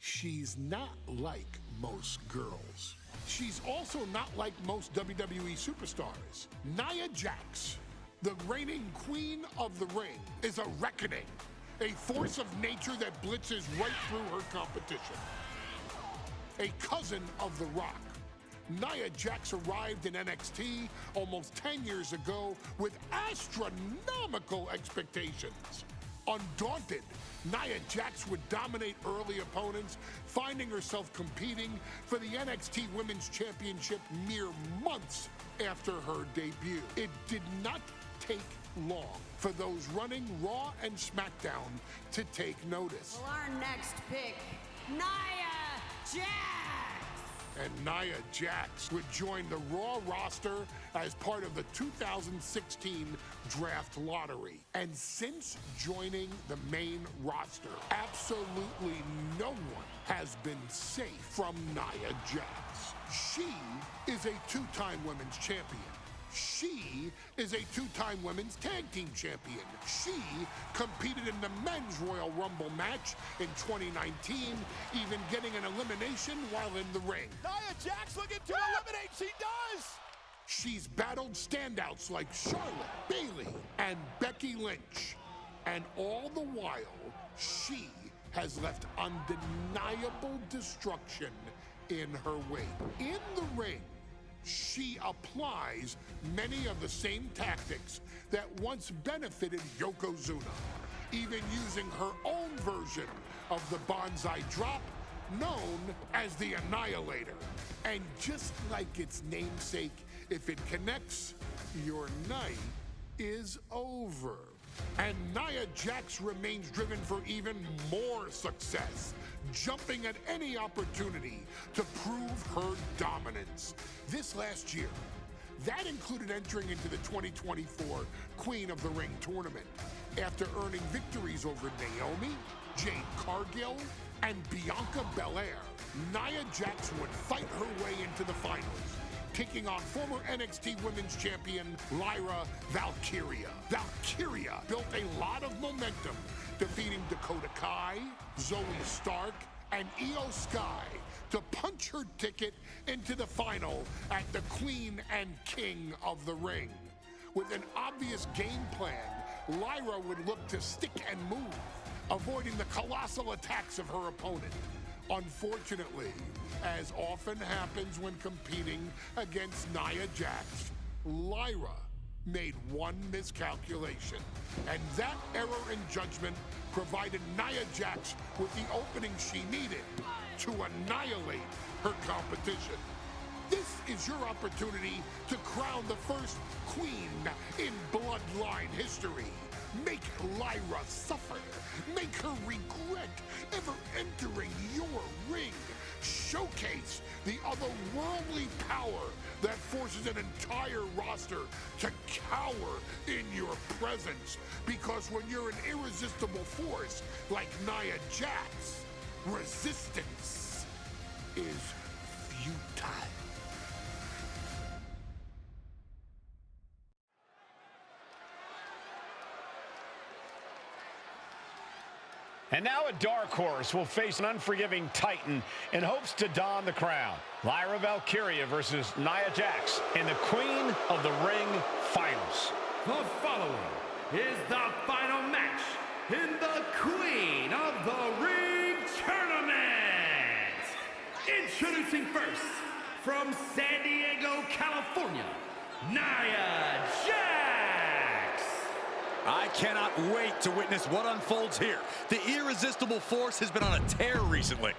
She's not like most girls. She's also not like most WWE superstars. Nia Jax, the reigning queen of the ring, is a reckoning, a force of nature that blitzes right through her competition. A cousin of The Rock, Nia Jax arrived in NXT almost 10 years ago with astronomical expectations. Undaunted, Nia Jax would dominate early opponents, finding herself competing for the NXT Women's Championship mere months after her debut. It did not take long for those running Raw and SmackDown to take notice. Well, our next pick, Nia Jax! And Nia Jax would join the Raw roster as part of the 2016 draft lottery. And since joining the main roster, absolutely no one has been safe from Nia Jax. She is a two-time women's champion. She is a two-time women's tag team champion. She competed in the men's Royal Rumble match in 2019, even getting an elimination while in the ring. Nia Jax looking to eliminate, she does! She's battled standouts like Charlotte, Bayley, and Becky Lynch. And all the while, she has left undeniable destruction in her wake. In the ring, she applies many of the same tactics that once benefited Yokozuna, even using her own version of the Banzai drop, known as the Annihilator. And just like its namesake, if it connects, your night is over. And Nia Jax remains driven for even more success, jumping at any opportunity to prove her dominance. This last year, that included entering into the 2024 Queen of the Ring tournament after earning victories over Naomi, Jade Cargill, and Bianca Belair. Nia Jax would fight her way into the finals, taking on former NXT Women's Champion Lyra Valkyria. Valkyria built a lot of momentum, defeating Dakota Kai, Zoe Stark, and Io Sky to punch her ticket into the final at the Queen and King of the Ring. With an obvious game plan, Lyra would look to stick and move, avoiding the colossal attacks of her opponent. Unfortunately, as often happens when competing against Nia Jax, Lyra made one miscalculation, and that error in judgment provided Nia Jax with the opening she needed to annihilate her competition. This is your opportunity to crown the first queen in Bloodline history. Make Lyra suffer. Make her regret ever entering your ring. Showcase the otherworldly power that forces an entire roster to cower in your presence. Because when you're an irresistible force like Nia Jax, resistance is futile. And now a dark horse will face an unforgiving titan in hopes to don the crown. Lyra Valkyria versus Nia Jax in the Queen of the Ring Finals. The following is the final match in the Queen of the Ring Tournament. Introducing first, from San Diego, California, Nia Jax. I cannot wait to witness what unfolds here. The irresistible force has been on a tear recently.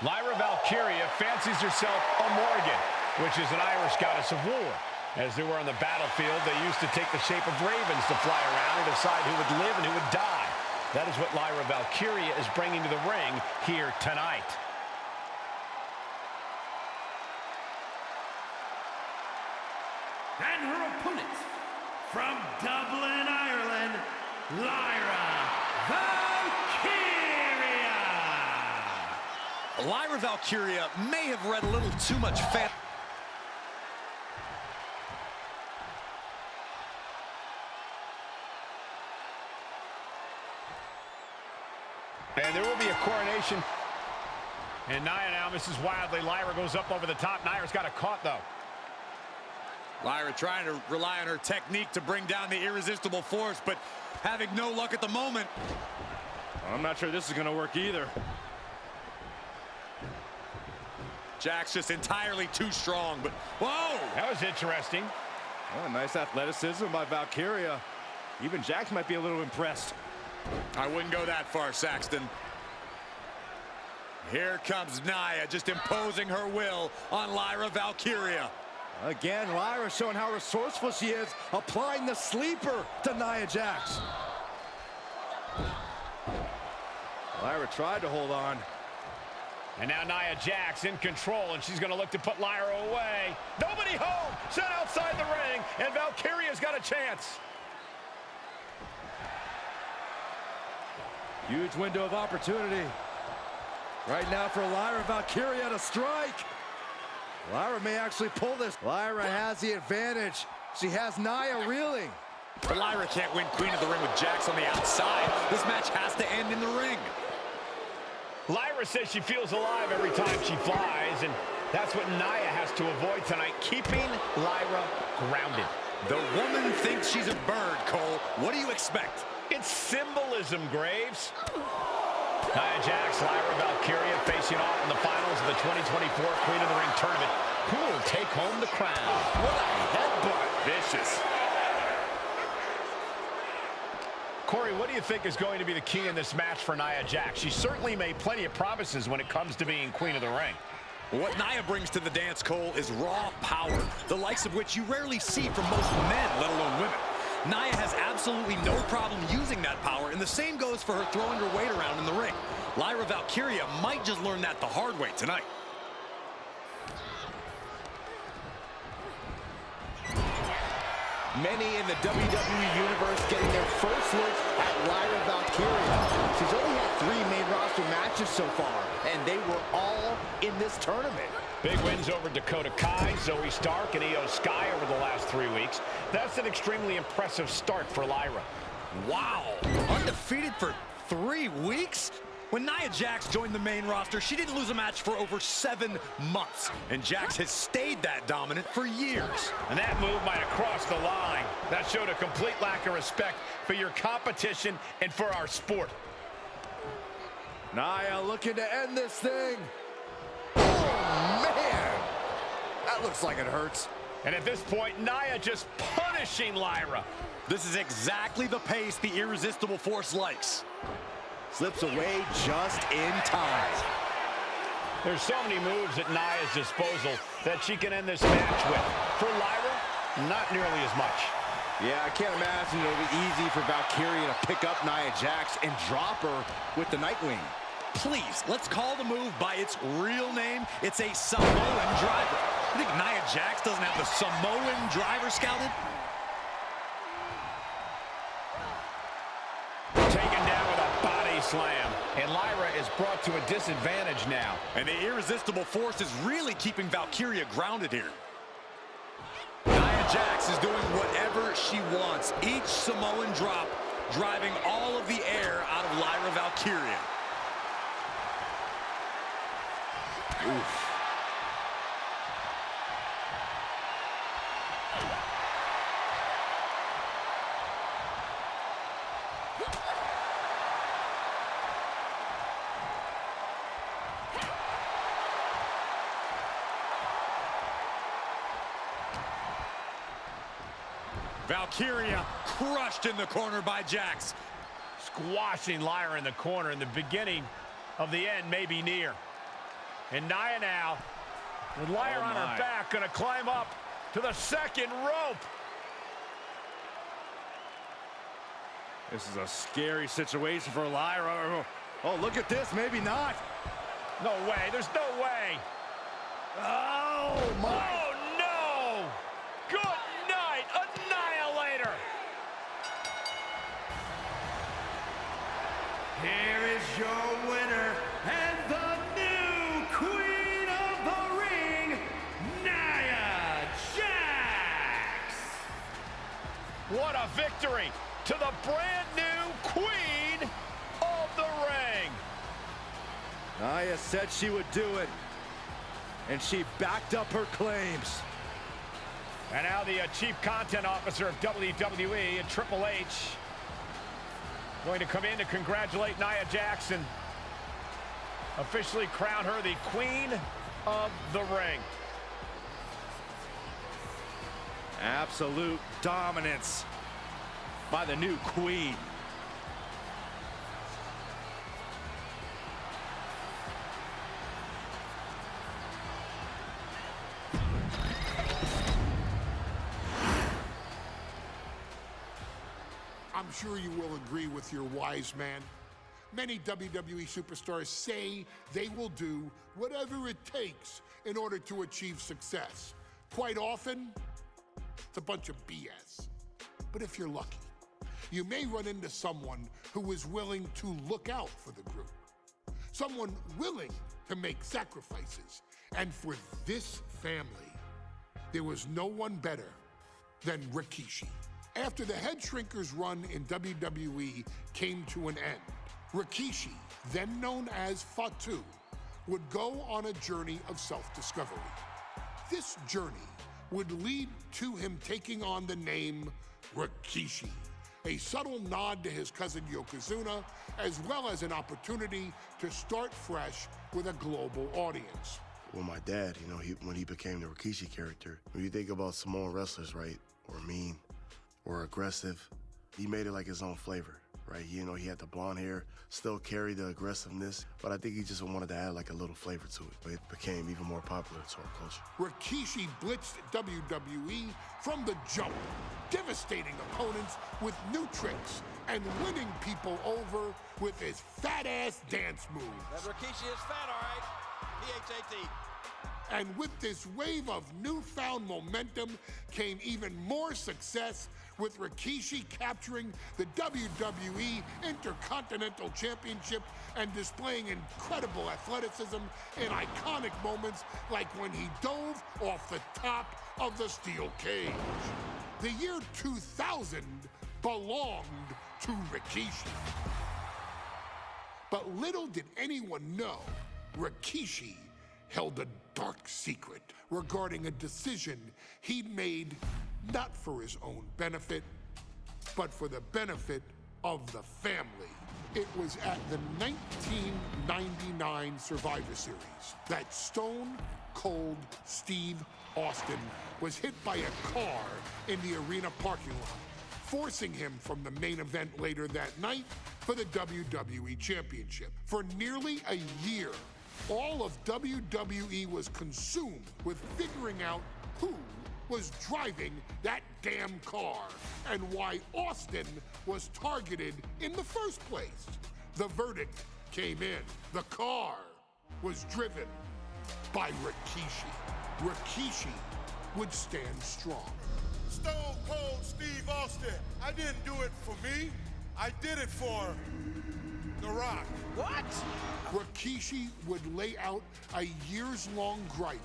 Lyra Valkyria fancies herself a Morgan, which is an Irish goddess of war. As they were on the battlefield, they used to take the shape of ravens to fly around and decide who would live and who would die. That is what Lyra Valkyria is bringing to the ring here tonight. And her opponent, from Dublin, Ireland, Lyra Valkyria. Lyra Valkyria may have read a little too much fan. And there will be a coronation. And Nia now misses wildly. Lyra goes up over the top. Nia's got it caught, though. Lyra trying to rely on her technique to bring down the irresistible force, but having no luck at the moment. I'm not sure this is going to work either. Jax just entirely too strong, but whoa! That was interesting. Oh, nice athleticism by Valkyria. Even Jax might be a little impressed. I wouldn't go that far, Saxton. Here comes Nia, just imposing her will on Lyra Valkyria. Again, Lyra showing how resourceful she is, applying the sleeper to Nia Jax. Lyra tried to hold on. And now Nia Jax in control, and she's going to look to put Lyra away. Nobody home! Set outside the ring, and Valkyria's got a chance. Huge window of opportunity. Right now for Lyra Valkyria to strike. Lyra may actually pull this. Lyra has the advantage. She has Nia reeling. But Lyra can't win Queen of the Ring with Jax on the outside. This match has to end in the ring. Lyra says she feels alive every time she flies, and that's what Nia has to avoid tonight, keeping Lyra grounded. The woman thinks she's a bird, Cole. What do you expect? It's symbolism, Graves. Nia Jax, Lyra Valkyria facing off in the finals of the 2024 Queen of the Ring tournament. Who will take home the crown? What a headbutt. Vicious. Corey, what do you think is going to be the key in this match for Nia Jax? She certainly made plenty of promises when it comes to being Queen of the Ring. What Nia brings to the dance, Cole, is raw power, the likes of which you rarely see from most men, let alone women. Nia has absolutely no problem using that power, and the same goes for her throwing her weight around in the ring. Lyra Valkyria might just learn that the hard way tonight. Many in the WWE Universe getting their first look at Lyra Valkyria. She's only had 3 main roster matches so far, and they were all in this tournament. Big wins over Dakota Kai, Zoe Stark, and Io Sky over the last 3 weeks. That's an extremely impressive start for Lyra. Wow, undefeated for 3 weeks? When Nia Jax joined the main roster, she didn't lose a match for over 7 months. And Jax has stayed that dominant for years. And that move might have crossed the line. That showed a complete lack of respect for your competition and for our sport. Nia looking to end this thing. Oh, man. That looks like it hurts. And at this point, Nia just punishing Lyra. This is exactly the pace the irresistible force likes. Slips away just in time. There's so many moves at Nia's disposal that she can end this match with. For Lyra, not nearly as much. Yeah, I can't imagine it'll be easy for Valkyria to pick up Nia Jax and drop her with the Nightwing. Please, let's call the move by its real name. It's a Samoan driver. You think Nia Jax doesn't have the Samoan driver scouted? Taken down with a body slam. And Lyra is brought to a disadvantage now. And the irresistible force is really keeping Valkyria grounded here. Nia Jax is doing whatever she wants. Each Samoan drop driving all of the air out of Lyra Valkyria. Oof. Valkyria crushed in the corner by Jax. Squashing Lyra in the corner, and the beginning of the end may be near. And Nia now, with Lyra on her back, going to climb up to the second rope. This is a scary situation for Lyra. Oh, look at this. Maybe not. No way. There's no way. Oh, my. Oh, no. Good night, Annihilator. Here is your winner and the new Queen of the Ring, Nia Jax. What a victory to the brand new Queen of the Ring. Nia said she would do it, and she backed up her claims. And now the Chief Content Officer of WWE and Triple H going to come in to congratulate Nia Jax, officially crown her the Queen of the Ring. Absolute dominance by the new queen. I'm sure you will agree with your wise man. Many WWE superstars say they will do whatever it takes in order to achieve success. Quite often, it's a bunch of BS. But if you're lucky, you may run into someone who is willing to look out for the group. Someone willing to make sacrifices. And for this family, there was no one better than Rikishi. After the Head Shrinkers run in WWE came to an end, Rikishi, then known as Fatu, would go on a journey of self-discovery. This journey would lead to him taking on the name Rikishi, a subtle nod to his cousin Yokozuna, as well as an opportunity to start fresh with a global audience. Well, my dad, when he became the Rikishi character, when you think about Samoan wrestlers, right, or mean, or aggressive, he made it like his own flavor, right? He had the blonde hair, still carried the aggressiveness, but I think he just wanted to add like a little flavor to it. But it became even more popular to our culture. Rikishi blitzed WWE from the jump, devastating opponents with new tricks and winning people over with his fat-ass dance moves. That Rikishi is fat, all right. P-H-A-T. And with this wave of newfound momentum came even more success, with Rikishi capturing the WWE Intercontinental Championship and displaying incredible athleticism in iconic moments like when he dove off the top of the steel cage. The year 2000 belonged to Rikishi. But little did anyone know, Rikishi held a dark secret regarding a decision he'd made not for his own benefit, but for the benefit of the family. It was at the 1999 Survivor Series that Stone Cold Steve Austin was hit by a car in the arena parking lot, forcing him from the main event later that night for the WWE Championship. For nearly a year, all of WWE was consumed with figuring out who was driving that damn car and why Austin was targeted in the first place. The verdict came in. The car was driven by Rikishi. Rikishi would stand strong. Stone Cold Steve Austin, I didn't do it for me. I did it for The Rock. What? Rikishi would lay out a years-long gripe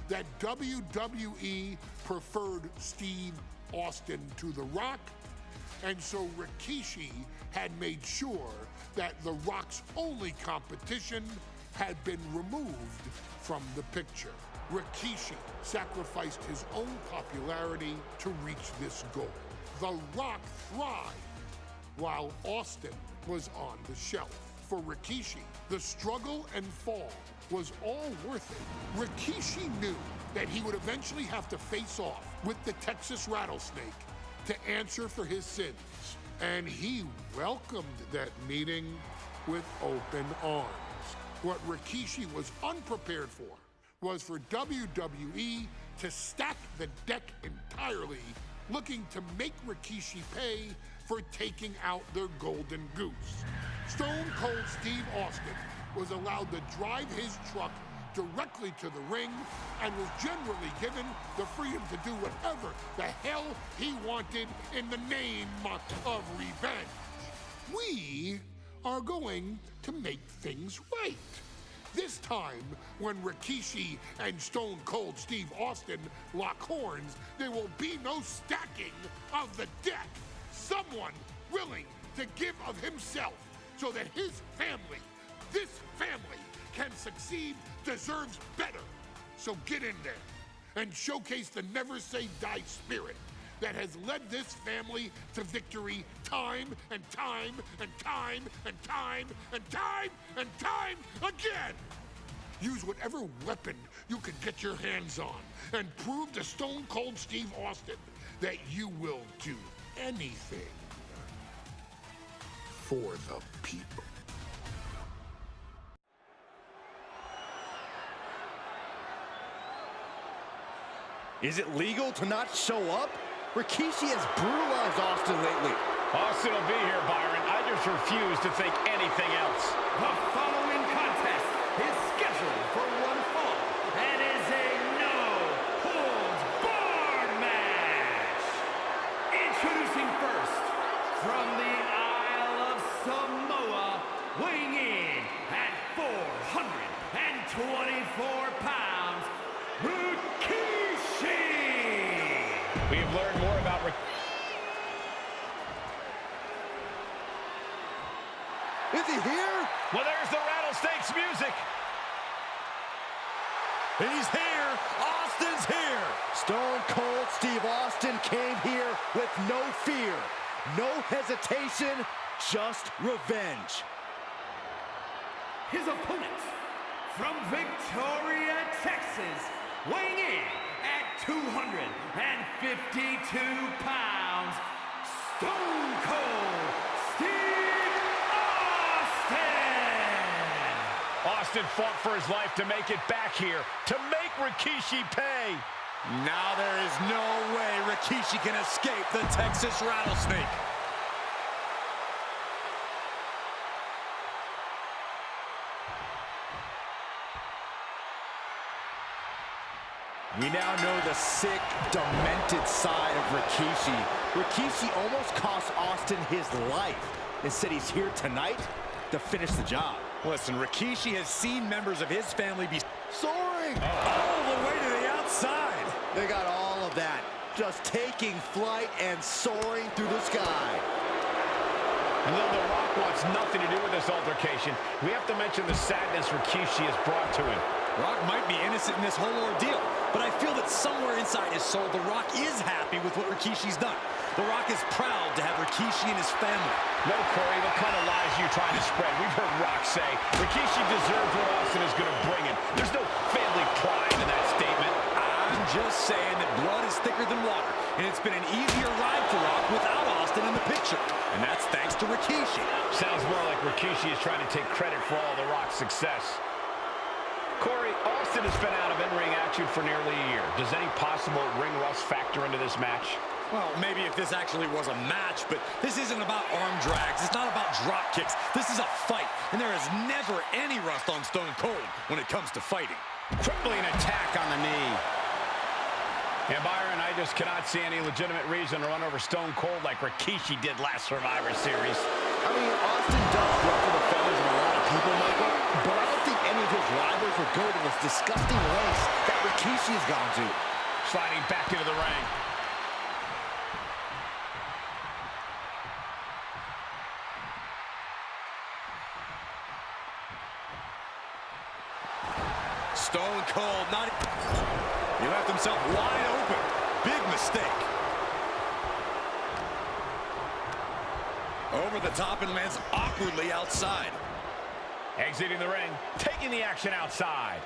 that WWE preferred Steve Austin to The Rock, and so Rikishi had made sure that The Rock's only competition had been removed from the picture. Rikishi sacrificed his own popularity to reach this goal. The Rock thrived while Austin was on the shelf. For Rikishi, the struggle and fall was all worth it. Rikishi knew that he would eventually have to face off with the Texas Rattlesnake to answer for his sins. And he welcomed that meeting with open arms. What Rikishi was unprepared for was for WWE to stack the deck entirely, looking to make Rikishi pay for taking out their golden goose. Stone Cold Steve Austin was allowed to drive his truck directly to the ring and was generally given the freedom to do whatever the hell he wanted in the name of revenge. We are going to make things right. This time, when Rikishi and Stone Cold Steve Austin lock horns, there will be no stacking of the deck. Someone willing to give of himself so that his family, this family, can succeed deserves better. So get in there and showcase the never say die spirit that has led this family to victory time and time and time and time and time and time again. Use whatever weapon you can get your hands on and prove to Stone Cold Steve Austin that you will do anything for the people. Is it legal to not show up? Rikishi has brutalized Austin lately. Austin will be here, Byron. I just refuse to think anything else. The following contest is scheduled for one fall and is a no-holds-barred match. Introducing first, from the Isle of Samoa, weighing in at 424 pounds, Rikishi! We have learned more about Is he here? Well, there's the Rattlesnakes music. And he's here. Austin's here. Stone Cold Steve Austin came here with no fear, no hesitation, just revenge. His opponent, from Victoria, Texas, weighing in at 252 pounds, Stone Cold Steve Austin! Austin fought for his life to make it back here, to make Rikishi pay. Now there is no way Rikishi can escape the Texas Rattlesnake. We now know the sick, demented side of Rikishi. Rikishi almost cost Austin his life. Instead, he's here tonight to finish the job. Listen, Rikishi has seen members of his family be Soaring! all the way to the outside. They got all of that. Just taking flight and soaring through the sky. And though The Rock wants nothing to do with this altercation, we have to mention the sadness Rikishi has brought to him. Rock might be innocent in this whole ordeal, but I feel that somewhere inside his soul, The Rock is happy with what Rikishi's done. The Rock is proud to have Rikishi and his family. No, Corey, what kind of lies are you trying to spread? We've heard Rock say Rikishi deserves what Austin is going to bring him. There's no family pride in that statement. I'm just saying that blood is thicker than water, and it's been an easier ride for Rock without Austin in the picture. And that's thanks to Rikishi. Sounds more like Rikishi is trying to take credit for all the Rock's success. Corey, Austin has been out of in-ring action for nearly a year. Does any possible ring rust factor into this match? Well, maybe if this actually was a match, but this isn't about arm drags. It's not about drop kicks. This is a fight, and there is never any rust on Stone Cold when it comes to fighting. Crippling attack on the knee. And Byron, I just cannot see any legitimate reason to run over Stone Cold like Rikishi did last Survivor Series. I mean, Austin does ruffle the feathers of a lot of people, Michael, but I don't think any of his rivals would go to this disgusting lengths that Rikishi has gone to. Sliding back into the ring. Stone Cold, he left himself wide open. Big mistake. Over the top and lands awkwardly outside. Exiting the ring, taking the action outside.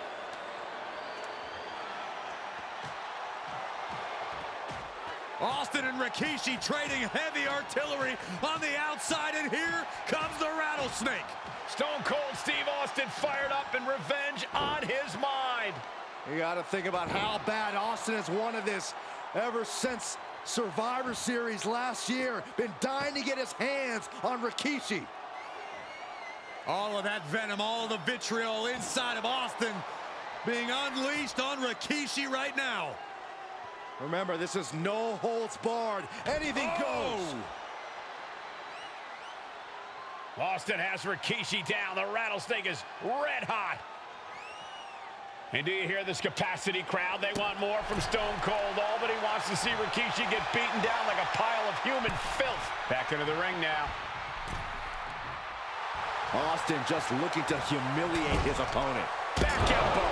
Austin and Rikishi trading heavy artillery on the outside, and here comes the Rattlesnake. Stone Cold Steve Austin fired up and revenge on his mind. You got to think about how bad Austin has wanted this ever since Survivor Series last year. Been dying to get his hands on Rikishi. All of that venom, all of the vitriol inside of Austin being unleashed on Rikishi right now. Remember, this is no holds barred. Anything goes. Austin has Rikishi down. The Rattlesnake is red hot. And do you hear this capacity crowd? They want more from Stone Cold. All but he wants to see Rikishi get beaten down like a pile of human filth. Back into the ring now. Austin just looking to humiliate his opponent. Back elbow.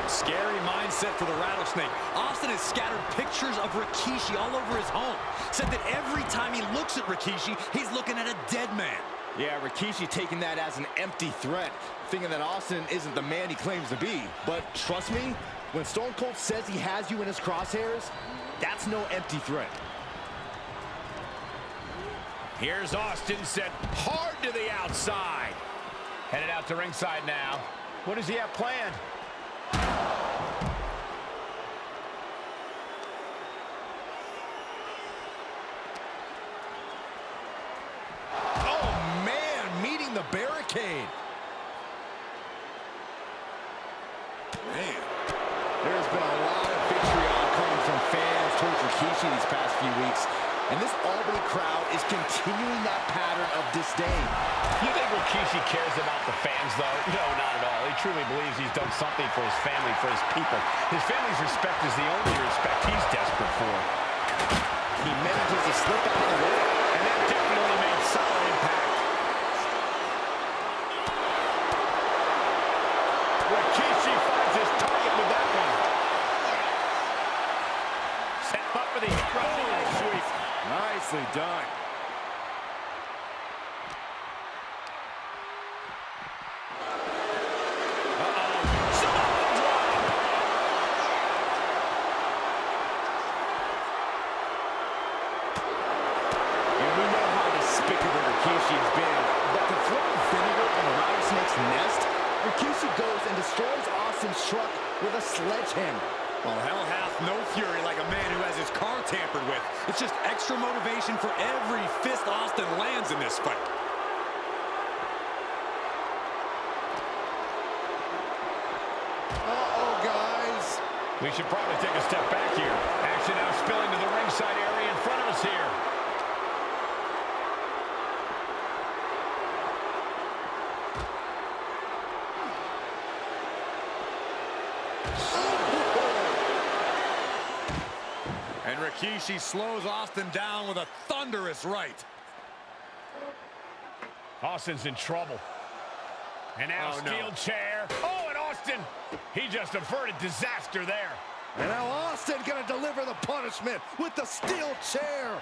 Scary mindset for the Rattlesnake. Austin has scattered pictures of Rikishi all over his home. Said that every time he looks at Rikishi, he's looking at a dead man. Yeah, Rikishi taking that as an empty threat, thinking that Austin isn't the man he claims to be. But trust me, when Stone Cold says he has you in his crosshairs, that's no empty threat. Here's Austin, set hard to the outside. Headed out to ringside now. What does he have planned? Oh, man, meeting the barricade. Man, there's been a lot of vitriol coming from fans towards Rikishi these past few weeks. And this Albany crowd is continuing that pattern of disdain. You think Rikishi cares about the fans, though? No, not at all. He truly believes he's done something for his family, for his people. His family's respect is the only respect he's desperate for. He manages to slip out of the way, and that definitely made solid impact. Rikishi finds his target with that one. Set up for the crushing leg sweep. Nicely done. Rikishi has been, but to throw vinegar on the Rattlesnake's nest, Rikishi goes and destroys Austin's truck with a sledgehammer. Well, hell hath no fury like a man who has his car tampered with. It's just extra motivation for every fist Austin lands in this fight. Uh-oh, guys. We should probably take a step back here. Action now spilling to the ringside area in front of us here. And Rikishi slows Austin down with a thunderous right. Austin's in trouble. And now steel chair. Oh, and Austin, he just averted disaster there. And now Austin gonna deliver the punishment with the steel chair.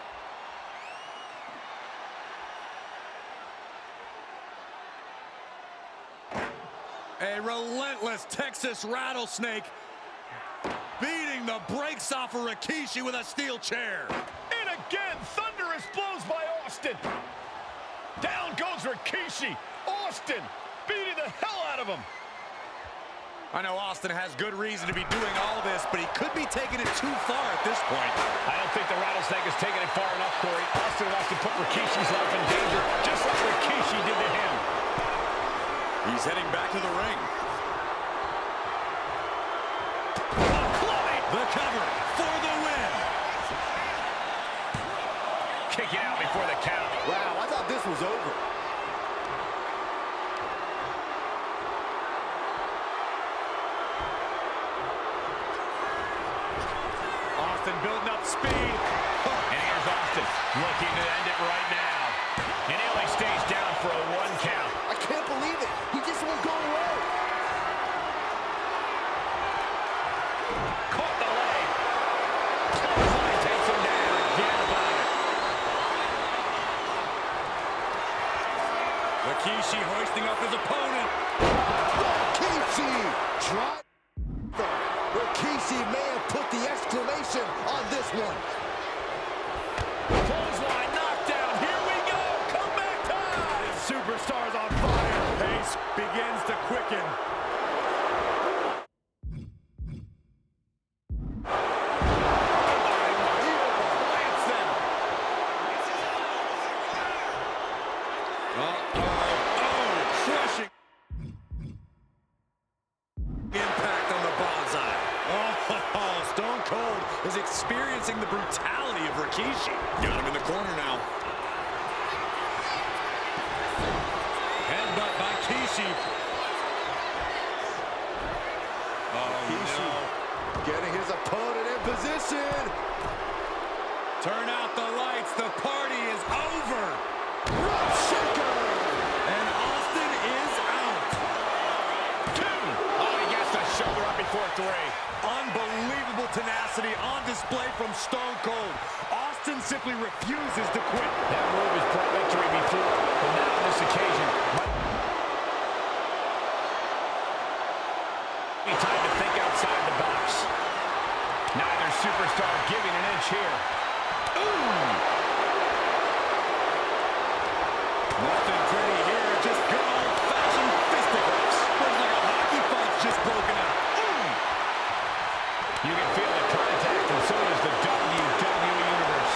A relentless Texas Rattlesnake beating the brakes off of Rikishi with a steel chair. And again, thunderous blows by Austin. Down goes Rikishi. Austin beating the hell out of him. I know Austin has good reason to be doing all this, but he could be taking it too far at this point. I don't think the Rattlesnake is taking it far enough, Corey. Austin wants to put Rikishi's life in danger, just like Rikishi did to him. He's heading back to the ring. The cover for the win. Kicking out before the count. Wow, I thought this was over. Austin building up speed. And here's Austin looking to end it right now. And he only stays down for a 1 count. I can't believe it. He just won't go away. Caught the leg. Clothesline takes him down. Forget about it. Rikishi hoisting up his opponent. Rikishi drop. Rikishi may have put the exclamation on this one. Clothesline knockdown. Here we go. Comeback time. This superstar's on fire. Pace begins to quicken. Is experiencing the brutality of Rikishi. Got him in the corner now. Headbutt by Rikishi. Rikishi getting his opponent in position. Turn out the lights. The party is over. Rough shaker. And for 3. Unbelievable tenacity on display from Stone Cold. Austin simply refuses to quit. That move has brought victory before, but now on this occasion, time to think outside the box. Neither superstar giving an inch here. Ooh! Nothing pretty here, just good old-fashioned fisticuffs. Looks like a hockey fight's just broken out. You can feel the contact, and so does the WWE Universe.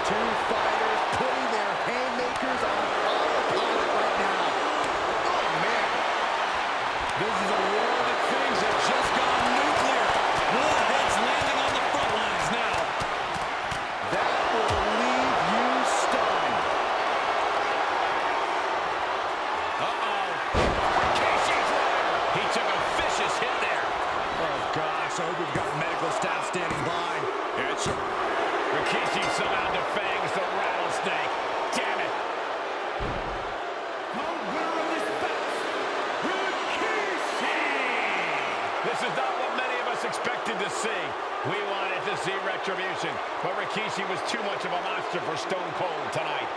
Two fighters putting their haymakers on autopilot right now. Oh, man. This is a world of things that just gone nuclear. Warheads landing on the front lines now. That will leave you stunned. Uh-oh. Rikishi driver. He took a vicious hit there. Oh, gosh, I hope we've got medical staff standing by. It's Rikishi somehow defangs the rattlesnake. Damn it. The winner of this bout, Rikishi! This is not what many of us expected to see. We wanted to see retribution, but Rikishi was too much of a monster for Stone Cold tonight.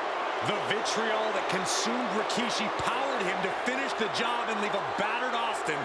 The vitriol that consumed Rikishi powered him to finish the job and leave a battered Austin